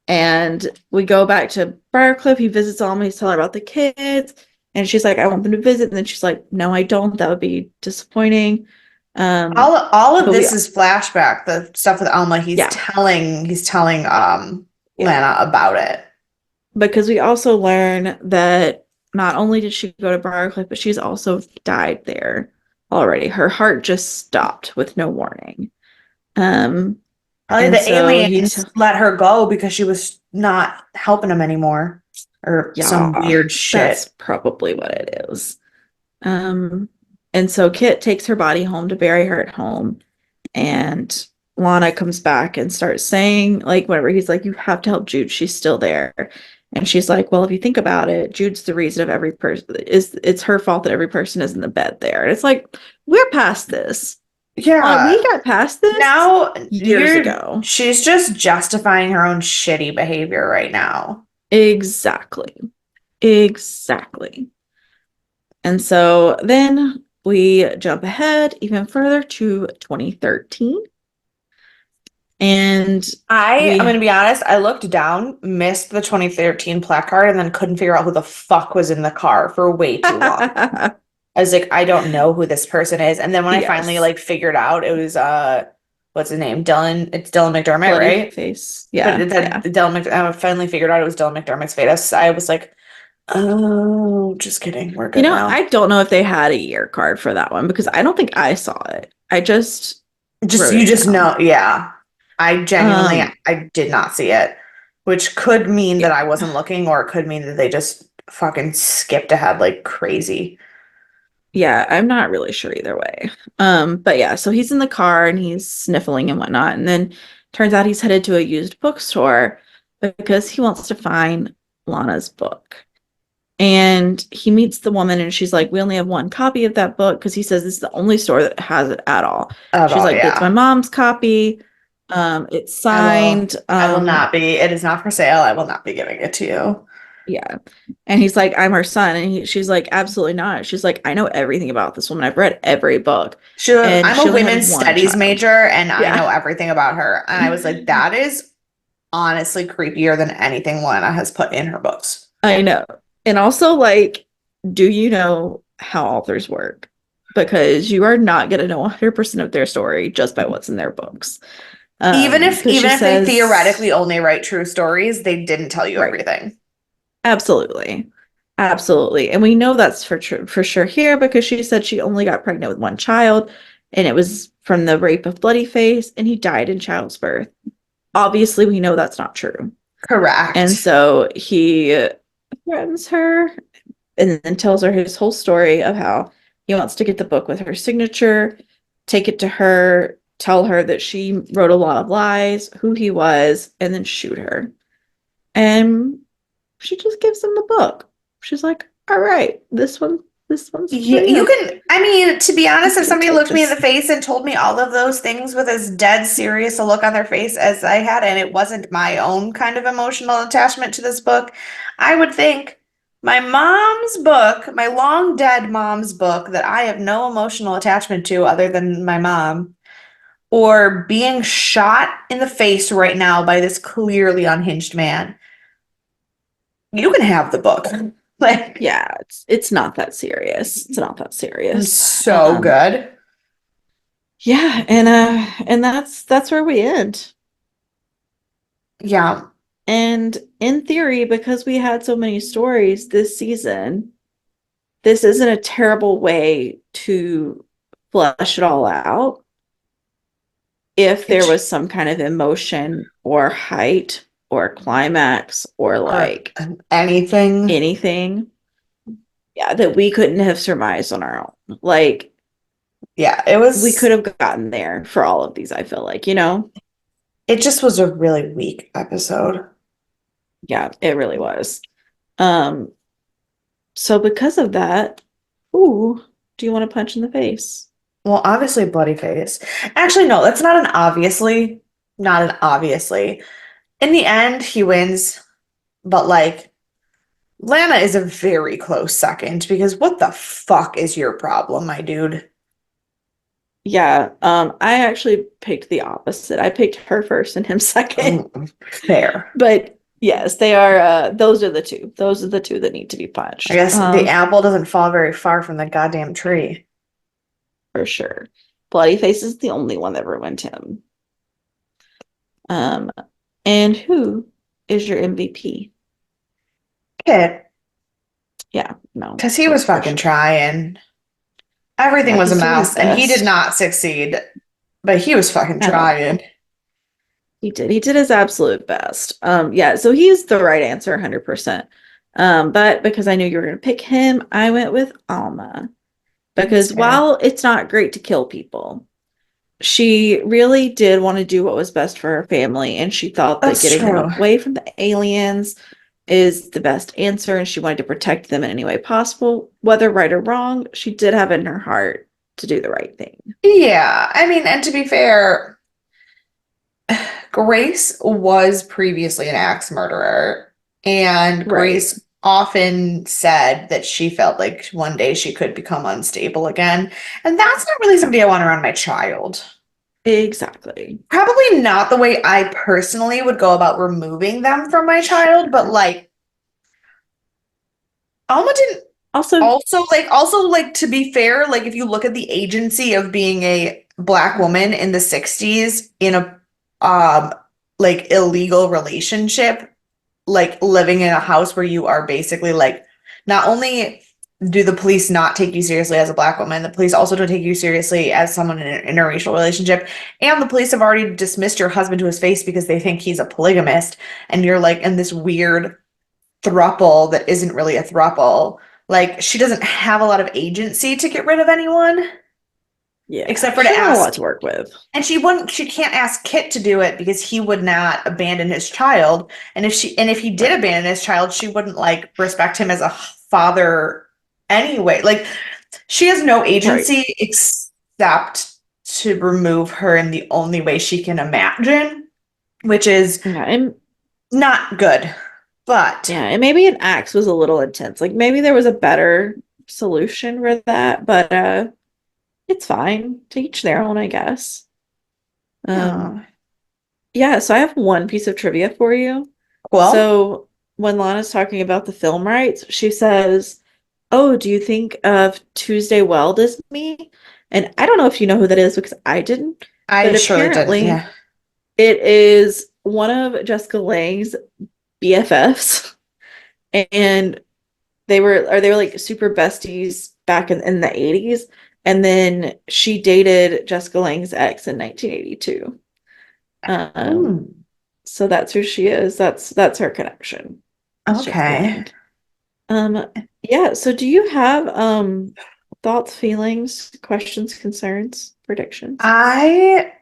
And we go back to Briarcliff. He visits Alma. He's telling her about the kids. And she's like, I want them to visit. And then she's like, no, I don't. That would be disappointing. All of But we, this is flashback. The stuff with Alma, yeah, he's telling yeah. Lana about it. Because we also learn that not only did she go to Briarcliff, but she's also died there already. Her heart just stopped with no warning. Um, Probably and the so aliens let her go because she was not helping him anymore. Or some yeah, weird that's shit. probably what it is. Um, and so Kit takes her body home to bury her at home. And Lana comes back and starts saying, like, whenever he's like, you have to help Jude, she's still there. And she's like, well, if you think about it, Jude's the reason of every person it's her fault that every person is in the bed there. And it's like, we're past this. We Yeah. got past this Now years ago. she's just justifying her own shitty behavior right now. Exactly. Exactly. And so then we jump ahead even further to 2013. And I'm we gonna be honest, I looked down, missed the 2013 placard, and then couldn't figure out who the fuck was in the car for way too long. I was like, I don't know who this person is. And then when I finally yes. like figured out it was what's his name? Dylan. It's Dylan McDermott, Bloody right? face. But Yeah, then yeah. I finally figured out it was Dylan McDermott's face. I was like, oh, just kidding. We're You good know, now. I don't know if they had a year card for that one because I don't think I saw it. I just Just wrote you it just down. know, yeah. I genuinely Um, I did not see it, which could mean that yeah. I wasn't looking, or it could mean that they just fucking skipped ahead like crazy. Yeah, I'm not really sure either way. But yeah, so he's in the car and he's sniffling and whatnot, and then turns out he's headed to a used bookstore because he wants to find Lana's book. And he meets the woman and she's like, we only have one copy of that book because he says this is the only store that has it at all. At She's all, like, it's my yeah. mom's copy. It's I will signed. I will not be. It is not for sale. I will not be giving it to you. Yeah. And he's like, I'm her son. And she's like, absolutely not. She's like, I know everything about this woman. I've read every book. And I'm a she only women's had one studies child. major and I Yeah. know everything about her. And I was like, that is honestly creepier than anything Lana has put in her books. I know. And also, like, do you know how authors work? Because you are not going to know 100% of their story just by what's in their books. Because she Even if they says, theoretically only write true stories, they didn't tell you right, everything. absolutely. Absolutely. And we know that's for sure here because she said she only got pregnant with one child and it was from the rape of Bloody Face and he died in child's birth. Obviously, we know that's not true. And Correct. so he threatens her and then tells her his whole story of how he wants to get the book with her signature, take it to her, tell her that she wrote a lot of lies, who he was, and then shoot her. And she just gives him the book. She's like, "All right, this one's for Yeah, you you. can, I mean, to be You honest, if can somebody take looked me in the this." face and told me all of those things with as dead serious a look on their face as I had, and it wasn't my own kind of emotional attachment to this book, I would think my mom's book, my long dead mom's book that I have no emotional attachment to other than my mom, or being shot in the face right now by this clearly unhinged man. You can have the book. Like, Yeah, it's not that serious. It's not that serious. so good. Yeah, and that's where we end. Yeah. And in theory, because we had so many stories this season, this isn't a terrible way to flesh it all out. If there It, was some kind of emotion or height or climax or or like anything. anything, yeah, that we couldn't have surmised on our own. Like Yeah, it we could was, have gotten there for all of these, I feel like, you know? it just was a really weak episode. Yeah, it really was. Um, so because of that, who do you want to punch in the face? Well, obviously, bloody face. Actually, no, that's not an obviously. Not an obviously. In the end, he wins, but like, Lana is a very close second because what the fuck is your problem, my dude? Yeah, I actually picked the opposite. I picked her first and him second. Fair. But yes, they are those are the two. Those are the two that need to be I punched. guess the apple doesn't fall very far from the goddamn tree. For sure. Bloody Face is the only one that ruined him. Um, and who is your MVP? Kid, Yeah, no, because he was for fucking sure. trying. Everything Yeah, was a he's doing his mess, and he did best. not succeed, but he was fucking At all. trying. He did. He did his absolute best. Yeah, so he's the right answer 100%. But because I knew you were going to pick him, I went with Alma. That's Because fair. while it's not great to kill people, she really did want to do what was best for her family. And she thought that That's getting them true. away from the aliens is the best answer. And she wanted to protect them in any way possible. Whether right or wrong, she did have it in her heart to do the right thing. Yeah, I mean, and to be fair, Grace was previously an axe murderer, and Right. Grace often said that she felt like one day she could become unstable again. And that's not really somebody I want around my child. Exactly. Probably not the way I personally would go about removing them from my child, but Sure. like Alma didn't Also, also like to be fair, like if you look at the agency of being a black woman in the 60s in a um like illegal relationship, like living in a house where you are basically like not only do the police not take you seriously as a black woman, the police also don't take you seriously as someone in an interracial relationship, and the police have already dismissed your husband to his face because they think he's a polygamist, and you're like in this weird throuple that isn't really a throuple. Like she doesn't have a lot of agency to get rid of anyone Yeah, except for to she's not a lot ask. to work with. And she can't ask Kit to do it because he would not abandon his child. And if he did Right. abandon his child, she wouldn't like respect him as a father anyway. Like she has no Right. agency except to remove her in the only way she can imagine, which is Yeah, and not good. But yeah, and maybe an axe was a little intense. Like maybe there was a better solution for that, but it's fine. To each their own, I guess. Um, yeah. yeah, so I have one piece of trivia for you. Well, So when Lana's talking about the film rights, she says, "Oh, do you think of Tuesday Weld as me?" And I don't know if you know who that is because I didn't, I but surely didn't. apparently Yeah. it is one of Jessica Lange's BFFs. And they were like super besties back in the 80s. And then she dated Jessica Lange's ex in 1982. Um, Hmm. so that's who she is. That's her connection. It's Jessica Okay. Lange. Um, yeah, so do you have thoughts, feelings, questions, concerns, predictions? I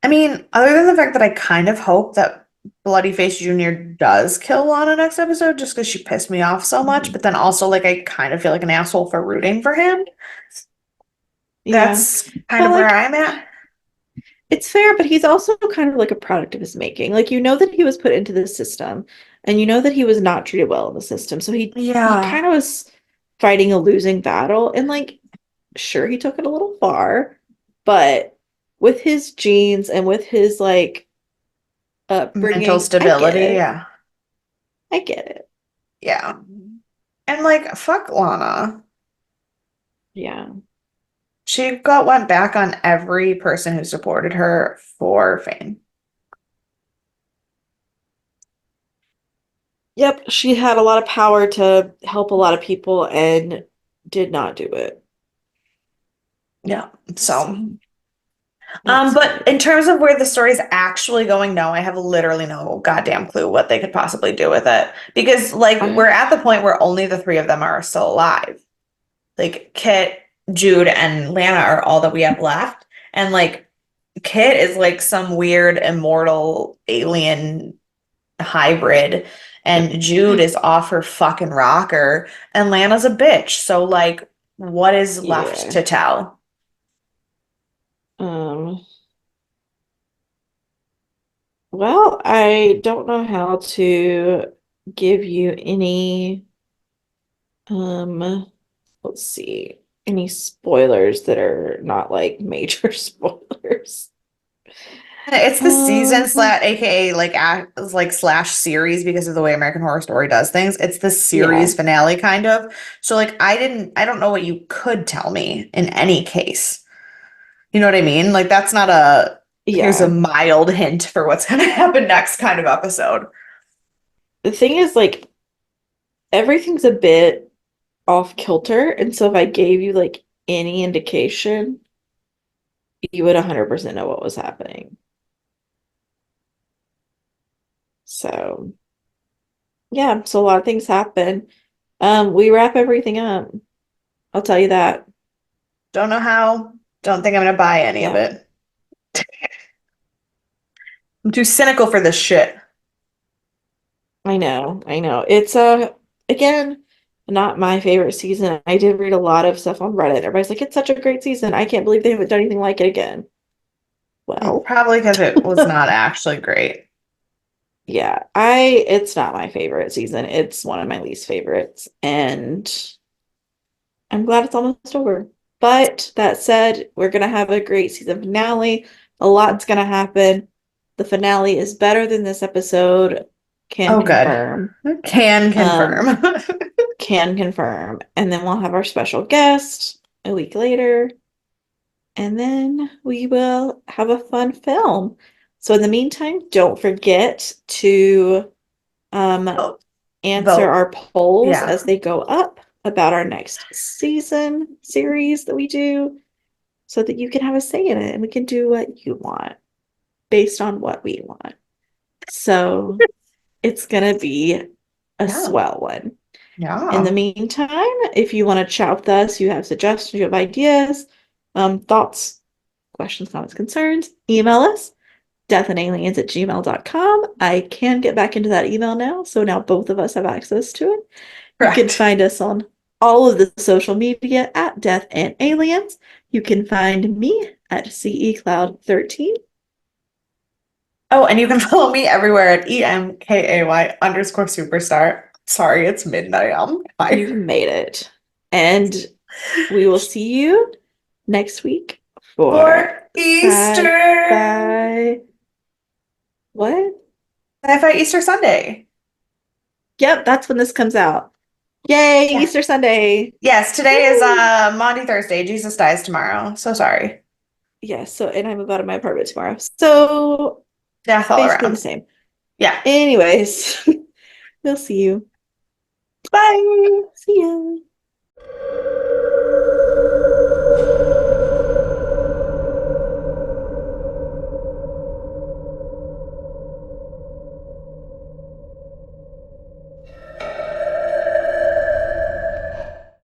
I mean, other than the fact that I kind of hope that Bloodyface Jr. does kill Lana next episode just because she pissed me off so much, Mhm. but then also like I kind of feel like an asshole for rooting for him. Yeah. That's kind But of where like I'm at. it's fair, but he's also kind of like a product of his making. Like you know that he was put into the system and you know that he was not treated well in the system. So he kind Yeah, of was fighting a losing battle and like sure he took it a little far, but with his genes and with his like mental upbringing, I get stability. it. Yeah, I get it. yeah. And like, fuck Lana. Yeah. She got went back on every person who supported her for fame. Yep, she had a lot of power to help a lot of people and did not do it. Yeah. So, So not so but good. in terms of where the story's actually going, no, I have literally no goddamn clue what they could possibly do with it. Because like we're I, at the point where only the three of them are still alive. Like Kit, Jude, and Lana are all that we have left. And like Kit is like some weird immortal alien hybrid. And Jude is off her fucking rocker. And Lana's a bitch. So like what is left yeah. to tell? Um, well, I don't know how to give you any let's see, any spoilers that are not like major spoilers. It's the season Um, slash AKA like slash series because of the way American Horror Story does things. It's the series yeah. finale kind of. So like I don't know what you could tell me in any case. You know what I mean? Like that's not a here's a Yeah. mild hint for what's gonna happen next kind of episode. The thing is like everything's a bit off kilter, and so if I gave you like any indication, you would 100% know what was happening. So, yeah, so a lot of things happen. We wrap everything up. I'll tell you that. Don't know how, don't think I'm gonna buy any of Yeah, it. I'm too cynical for this shit. I know. I know. It's again not my favorite season. I did read a lot of stuff on Reddit. Everybody's like, it's such a great season. I can't believe they haven't done anything like it again. Well, Probably because it was not actually great. yeah, it's not my favorite season. It's one of my least favorites, and I'm glad it's almost over. But that said, we're gonna have a great season finale. A lot's gonna happen. The finale is better than this episode. Can Oh, good. confirm. Can Um, confirm. can confirm. And then we'll have our special guest a week later. and then we will have a fun film. So in the meantime, don't forget to Oh, answer vote. our polls Yeah. as they go up about our next season series that we do so that you can have a say in it and we can do what you want based on what we want. So it's gonna be a Yeah. swell one. In the Yeah. meantime, if you want to chat with us, you have suggestions, you have ideas, thoughts, questions, comments, concerns, email us, deathandaliens@gmail.com. I can get back into that email now, so now both of us have access to it. You can Correct. find us on all of the social media at Death and Aliens. You can find me at CECloud13. Oh, and you can follow me everywhere at EMKAY_superstar. Sorry, it's midnight. Bye. You made it. And we will see you next week for For Easter. Sci-Fi. What? Sci-Fi Easter Sunday. Yep, that's when this comes out. Yay, Yeah. Easter Sunday. Yes, today is Woo! Maundy Thursday. Jesus dies tomorrow. So sorry. Yeah, so and I move out of my apartment tomorrow. So Death all basically the around. same. Yeah. Anyways, we'll see you. Bye. See ya.